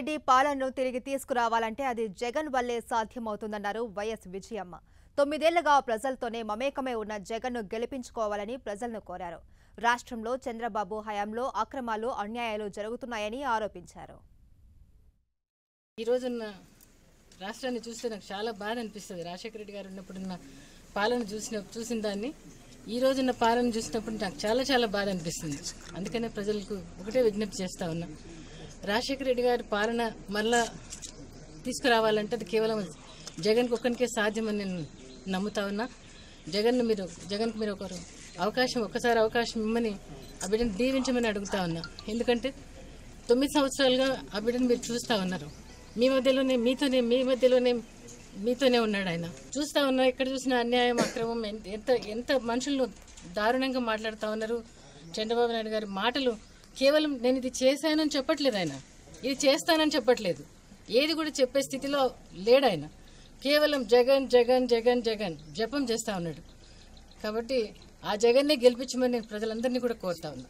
రెడ్డి పాలనను తిరిగి తీసుకురావాలంటే అది జగన్ వల్లే సాధ్యమవుతుందన్నారు వైఎస్ విజయమ్మ. 9 ఏళ్లుగా ప్రజలతోనే మమేకమై ఉన్న జగన్ను గెలిపించుకోవాలని ప్రజలను కోరారు. రాష్ట్రంలో చంద్రబాబు హయాంలో అక్రమాలు, అన్యాయాలు జరుగుతున్నాయని ఆరోపించారు. ఈ రోజున్న రాష్ట్రాన్ని చూస్తే నాకు చాలా బాధ అనిపిస్తుంది. రాజశేఖర రెడ్డి గారు ఉన్నప్పుడున్న పాలన చూసిన దాన్ని ఈ రోజున్న పాలన చూసినప్పుడు నాకు చాలా చాలా బాధ అనిపిస్తుంది. అందుకనే ప్రజలకు ఒకటే విజ్ఞప్తి చేస్తా ఉన్నా, రాజశేఖర రెడ్డి గారి పాలన మళ్ళా తీసుకురావాలంటే అది కేవలం జగన్కి ఒక్కరికే సాధ్యమని నేను నమ్ముతా ఉన్నా. జగన్కు మీరు ఒక్కసారి అవకాశం ఇమ్మని ఆ బిడ్డను దీవించమని అడుగుతా ఉన్నా. ఎందుకంటే 9 సంవత్సరాలుగా ఆ బిడ్డను మీరు చూస్తూ ఉన్నారు. మీతోనే ఉన్నాడు ఆయన. చూస్తూ ఉన్నా, ఎక్కడ చూసినా అన్యాయం, అక్రమం, ఎంత మనుషులను దారుణంగా మాట్లాడుతూ ఉన్నారు. చంద్రబాబు నాయుడు గారి మాటలు కేవలం నేను ఇది చేశానని చెప్పట్లేదు, ఆయన ఇది చేస్తానని చెప్పట్లేదు, ఏది కూడా చెప్పే స్థితిలో లేడు ఆయన. కేవలం జగన్ జగన్ జగన్ జగన్ జపం చేస్తూ ఉన్నాడు. కాబట్టి ఆ జగన్నే గెలిపించమని నేను ప్రజలందరినీ కూడా కోరుతా ఉన్నా.